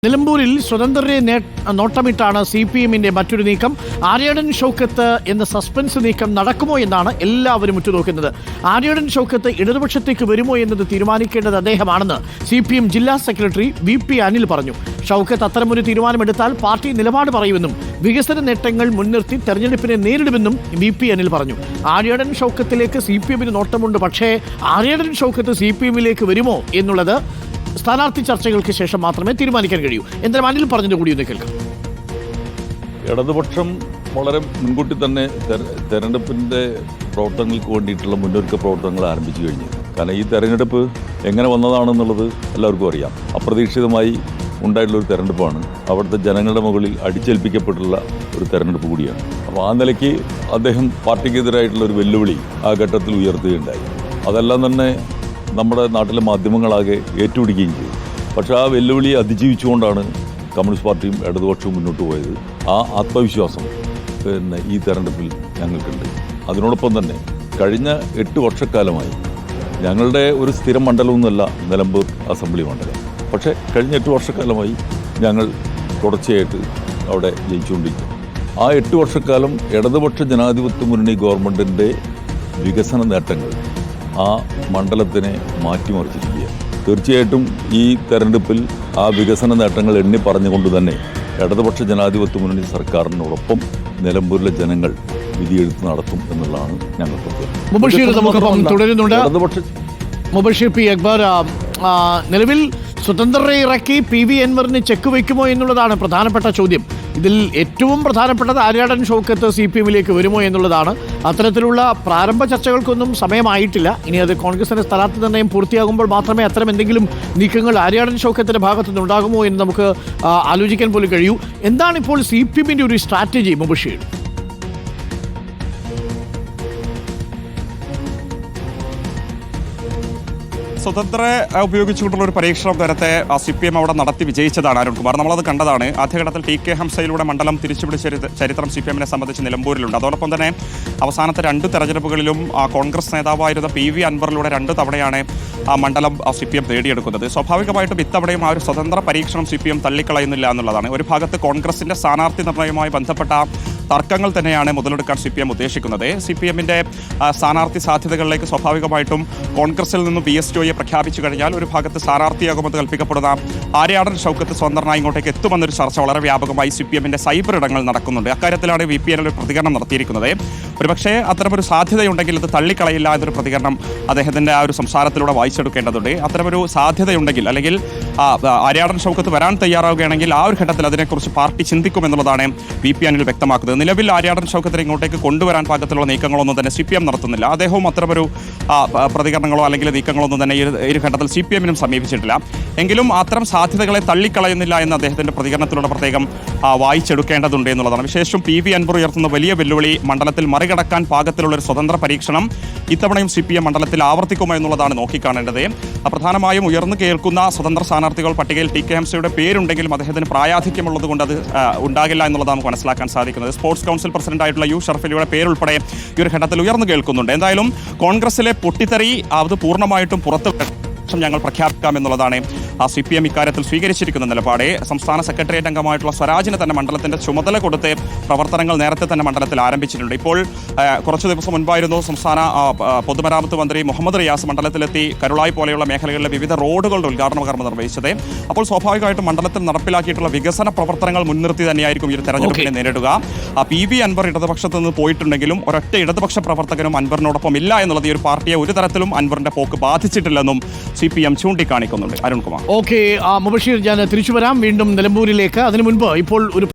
നിലമ്പൂരിൽ സ്വതന്ത്രരെ നോട്ടമിട്ടാണ് CPM-ന്റെ മറ്റൊരു നീക്കം. ആര്യടൻ ഷൗക്കത്ത് എന്ന സസ്പെൻസ് നീക്കം നടക്കുമോ എന്നാണ് എല്ലാവരും ഉറ്റുനോക്കുന്നത്. ആര്യടൻ ഷൗക്കത്ത് ഇടതുപക്ഷത്തേക്ക് വരുമോ എന്നത് തീരുമാനിക്കേണ്ടത് അദ്ദേഹമാണെന്ന് CPM ജില്ലാ സെക്രട്ടറി VP അനിൽ പറഞ്ഞു. ഷൗക്കത്ത് അത്തരമൊരു തീരുമാനമെടുത്താൽ പാർട്ടി നിലപാട് പറയുമെന്നും വികസന നേട്ടങ്ങൾ മുൻനിർത്തി തെരഞ്ഞെടുപ്പിനെ നേരിടുമെന്നും VP അനിൽ പറഞ്ഞു. ആര്യടൻ ഷൗക്കത്തിലേക്ക് CPM-ന് നോട്ടമുണ്ട്, പക്ഷേ ആര്യടൻ ഷൗക്കത്ത് CPM-ലേക്ക് വരുമോ എന്നുള്ളത് സ്ഥാനാർത്ഥി ചർച്ചകൾക്ക് ശേഷം മാത്രമേ തീരുമാനിക്കാൻ കഴിയൂ. എന്തായാലും അനിൽ പറഞ്ഞത് കൂടി ഒന്ന് കേൾക്കാം. ഇടതുപക്ഷം വളരെ മുൻകൂട്ടി തന്നെ തെരഞ്ഞെടുപ്പിൻ്റെ പ്രവർത്തനങ്ങൾക്ക് വേണ്ടിയിട്ടുള്ള മുന്നൊരുക്ക പ്രവർത്തനങ്ങൾ ആരംഭിച്ചു കഴിഞ്ഞു. കാരണം ഈ തെരഞ്ഞെടുപ്പ് എങ്ങനെ വന്നതാണെന്നുള്ളത് എല്ലാവർക്കും അറിയാം. അപ്രതീക്ഷിതമായി ഉണ്ടായിട്ടുള്ളൊരു തെരഞ്ഞെടുപ്പാണ്. അവിടുത്തെ ജനങ്ങളുടെ മുകളിൽ അടിച്ചേൽപ്പിക്കപ്പെട്ടുള്ള ഒരു തെരഞ്ഞെടുപ്പ് കൂടിയാണ്. അപ്പോൾ ആ നിലയ്ക്ക് അദ്ദേഹം പാർട്ടിക്കെതിരായിട്ടുള്ള ഒരു വെല്ലുവിളി ആ ഘട്ടത്തിൽ ഉയർത്തുകയുണ്ടായി. അതെല്ലാം തന്നെ നമ്മുടെ നാട്ടിലെ മാധ്യമങ്ങളാകെ ഏറ്റുപിടിക്കുകയും ചെയ്തു. പക്ഷേ ആ വെല്ലുവിളിയെ അതിജീവിച്ചുകൊണ്ടാണ് കമ്മ്യൂണിസ്റ്റ് പാർട്ടിയും ഇടതുപക്ഷവും മുന്നോട്ട് പോയത്. ആ ആത്മവിശ്വാസം ഈ തെരഞ്ഞെടുപ്പിൽ ഞങ്ങൾക്കുണ്ട്. അതിനോടൊപ്പം തന്നെ കഴിഞ്ഞ 8 വർഷക്കാലമായി ഞങ്ങളുടെ ഒരു സ്ഥിരം മണ്ഡലമൊന്നുമല്ല നിലമ്പൂർ അസംബ്ലി മണ്ഡലം. പക്ഷേ കഴിഞ്ഞ 8 വർഷക്കാലമായി ഞങ്ങൾ തുടർച്ചയായിട്ട് അവിടെ ജയിച്ചുകൊണ്ടിരിക്കുന്നു. ആ 8 വർഷക്കാലം ഇടതുപക്ഷ ജനാധിപത്യ മുന്നണി ഗവൺമെൻറ്റിൻ്റെ വികസന നേട്ടങ്ങൾ ആ മണ്ഡലത്തിനെ മാറ്റിമറിച്ചിരിക്കുകയാണ്. തീർച്ചയായിട്ടും ഈ തെരഞ്ഞെടുപ്പിൽ ആ വികസന നേട്ടങ്ങൾ എണ്ണി പറഞ്ഞുകൊണ്ട് തന്നെ ഇടതുപക്ഷ ജനാധിപത്യ മുന്നണി സർക്കാരിനോടൊപ്പം നിലമ്പൂരിലെ ജനങ്ങൾ വിധിയെഴുത്ത് നടത്തും എന്നുള്ളതാണ് ഞങ്ങൾ മുബഷീർ പി അക്ബർ, നിലവിൽ സ്വതന്ത്രരെ ഇറക്കി PV അൻവറിന് ചെക്ക് വയ്ക്കുമോ എന്നുള്ളതാണ് പ്രധാനപ്പെട്ട ചോദ്യം. ഇതിൽ ഏറ്റവും പ്രധാനപ്പെട്ടത് ആര്യാടൻ ഷൗക്കത്ത് CPM-ലേക്ക് വരുമോ എന്നുള്ളതാണ്. അത്തരത്തിലുള്ള പ്രാരംഭ ചർച്ചകൾക്കൊന്നും സമയമായിട്ടില്ല. ഇനി അത് കോൺഗ്രസിന്റെ സ്ഥാനാർത്ഥി നിർണ്ണയം പൂർത്തിയാകുമ്പോൾ മാത്രമേ അത്തരം എന്തെങ്കിലും നീക്കങ്ങൾ ആര്യാടൻ ഷൗക്കത്തിന്റെ ഭാഗത്തുനിന്ന് ഉണ്ടാകുമോ എന്ന് നമുക്ക് ആലോചിക്കാൻ പോലും കഴിയൂ. എന്താണ് ഇപ്പോൾ CPM-ന്റെ ഒരു സ്ട്രാറ്റജി മുബഷീർ? സ്വതന്ത്രരെ ഉപയോഗിച്ചുകൊണ്ടുള്ള ഒരു പരീക്ഷണം നേരത്തെ CPM അവിടെ നടത്തി വിജയിച്ചതാണ് അരുൺകുമാർ. നമ്മളത് കണ്ടതാണ്. ആദ്യഘട്ടത്തിൽ TK ഹംസയിലൂടെ മണ്ഡലം തിരിച്ചുപിടിച്ച ചരിത്രം CPM-നെ സംബന്ധിച്ച് നിലമ്പൂരിലുണ്ട്. അതോടൊപ്പം തന്നെ അവസാനത്തെ 2 തെരഞ്ഞെടുപ്പുകളിലും കോൺഗ്രസ് നേതാവായിരുന്ന PV അൻവറിലൂടെ 2 തവണയാണ് ആ മണ്ഡലം CPM നേടിയെടുക്കുന്നത്. സ്വാഭാവികമായിട്ടും ഇത്തവണയും ആ ഒരു സ്വതന്ത്ര പരീക്ഷണം CPM തള്ളിക്കളയുന്നില്ല എന്നുള്ളതാണ്. ഒരു ഭാഗത്ത് കോൺഗ്രസിന്റെ സ്ഥാനാർത്ഥി നിർണ്ണയവുമായി ബന്ധപ്പെട്ട തർക്കങ്ങൾ തന്നെയാണ് മുതലെടുക്കാൻ CPM ഉദ്ദേശിക്കുന്നത്. CPM-ന്റെ സ്ഥാനാർത്ഥി സാധ്യതകളിലേക്ക് സ്വാഭാവികമായിട്ടും കോൺഗ്രസിൽ നിന്ന് BSTOയെ പ്രഖ്യാപിച്ചു കഴിഞ്ഞാൽ ഒരു ഭാഗത്ത് സ്ഥാനാർത്ഥിയാകുമെന്ന് കൽപ്പിക്കപ്പെടുന്ന ആര്യാടൻ ഷൗക്കത്ത് സ്വതന്ത്രനായി ഇങ്ങോട്ടേക്ക് എത്തുമെന്നൊരു ചർച്ച വളരെ വ്യാപകമായി CPM-ന്റെ സൈബർ ഇടങ്ങൾ നടക്കുന്നുണ്ട്. അക്കാര്യത്തിലാണ് VP ഒരു പ്രതികരണം നടത്തിയിരിക്കുന്നത്. ഒരുപക്ഷേ അത്തരമൊരു സാധ്യതയുണ്ടെങ്കിൽ അത് തള്ളിക്കളയില്ല എന്നൊരു പ്രതികരണം അദ്ദേഹത്തിൻ്റെ ആ ഒരു സംസാരത്തിലൂടെ വായിച്ചെടുക്കേണ്ടതുണ്ട്. അത്തരമൊരു സാധ്യതയുണ്ടെങ്കിൽ അല്ലെങ്കിൽ ആര്യാടൻ ഷൗക്കത്ത് വരാൻ തയ്യാറാവുകയാണെങ്കിൽ ആ ഒരു ഘട്ടത്തിൽ അതിനെക്കുറിച്ച് പാർട്ടി ചിന്തിക്കുമെന്നുള്ളതാണ് VP അനിൽ വ്യക്തമാക്കുന്നത്. നിലവിൽ ആര്യാടൻ ഷൗക്കത്തിനെ ഇങ്ങോട്ടേക്ക് കൊണ്ടുവരാൻ പാകത്തിലുള്ള നീക്കങ്ങളൊന്നും തന്നെ CPM നടത്തുന്നില്ല. അദ്ദേഹവും അത്തരമൊരു പ്രതികരണങ്ങളോ അല്ലെങ്കിൽ നീക്കങ്ങളൊന്നും തന്നെ ഈ ഘട്ടത്തിൽ CPM-നും സമീപിച്ചിട്ടില്ല. എങ്കിലും അത്തരം സാധ്യതകളെ തള്ളിക്കളയുന്നില്ല എന്ന് അദ്ദേഹത്തിൻ്റെ പ്രതികരണത്തിലൂടെ പ്രത്യേകം വായിച്ചെടുക്കേണ്ടതുണ്ട് എന്നുള്ളതാണ്. വിശേഷം PV അൻവർ ഉയർത്തുന്ന വലിയ വെല്ലുവിളി മണ്ഡലത്തിൽ മറികടക്കാൻ പാകത്തിലുള്ളൊരു സ്വതന്ത്ര പരീക്ഷണം ഇത്തവണയും CPM മണ്ഡലത്തിൽ ആവർത്തിക്കുമോ എന്നുള്ളതാണ് നോക്കിക്കാണേണ്ടത്. പ്രധാനമായും ഉയർന്നു കേൾക്കുന്ന സ്വതന്ത്ര സ്ഥാനാർത്ഥികൾ പട്ടികയിൽ TK ഹംസയുടെ പേരുണ്ടെങ്കിലും അദ്ദേഹത്തിന് പ്രായാധിക്യമുള്ളത് കൊണ്ട് അത് ഉണ്ടാകില്ല എന്നുള്ളതാണ് നമുക്ക് മനസ്സിലാക്കാൻ സാധിക്കുന്നത്. സ്പോർട്സ് കൗൺസിൽ പ്രസിഡന്റായിട്ടുള്ള U ഷറഫലിയുടെ പേരുൾപ്പെടെ ഈ ഒരു ഘട്ടത്തിൽ ഉയർന്നു കേൾക്കുന്നുണ്ട്. എന്തായാലും കോൺഗ്രസിലെ പൊട്ടിത്തെറി അത് പൂർണ്ണമായിട്ടും പുറത്ത് ഞങ്ങൾ പ്രഖ്യാപിക്കാമെന്നുള്ളതാണ് CPM ഇക്കാര്യത്തിൽ സ്വീകരിച്ചിരിക്കുന്ന നിലപാട്. സംസ്ഥാന സെക്രട്ടേറിയറ്റ് അംഗമായിട്ടുള്ള സ്വരാജിന് തന്നെ മണ്ഡലത്തിന്റെ ചുമതല കൊടുത്ത് പ്രവർത്തനങ്ങൾ നേരത്തെ തന്നെ മണ്ഡലത്തിൽ ആരംഭിച്ചിട്ടുണ്ട്. ഇപ്പോൾ കുറച്ച് ദിവസം മുൻപായിരുന്നു സംസ്ഥാന പൊതുമരാമത്ത് മന്ത്രി മുഹമ്മദ് റിയാസ് മണ്ഡലത്തിലെത്തി കരുളായി പോലെയുള്ള മേഖലകളിലെ വിവിധ റോഡുകളുടെ ഉദ്ഘാടന കർമ്മം നിർവഹിച്ചത്. അപ്പോൾ സ്വാഭാവികമായിട്ടും മണ്ഡലത്തിൽ നടപ്പിലാക്കിയിട്ടുള്ള വികസന പ്രവർത്തനങ്ങൾ മുൻനിർത്തി തന്നെയായിരിക്കും ഈ തെരഞ്ഞെടുപ്പിനെ നേരിടുക. PV അൻവർ ഇടതുപക്ഷത്ത് നിന്ന് പോയിട്ടുണ്ടെങ്കിലും ഒരൊറ്റ ഇടതുപക്ഷ പ്രവർത്തകനും അൻവറിനോടൊപ്പം ഇല്ല എന്നുള്ളത് ഈ ഒരു പാർട്ടിയെ ഒരു തരത്തിലും അൻവറിന്റെ പോക്ക് ബാധിച്ചിട്ടില്ലെന്നും CPM ചൂണ്ടിക്കാണിക്കുന്നുണ്ട്. അരുൺകുമാർ. ഓക്കെ മുബഷീർ, ഞാൻ തിരിച്ചു വരാം വീണ്ടും നിലമ്പൂരിലേക്ക്. അതിനു മുൻപ് ഇപ്പോൾ ഒരു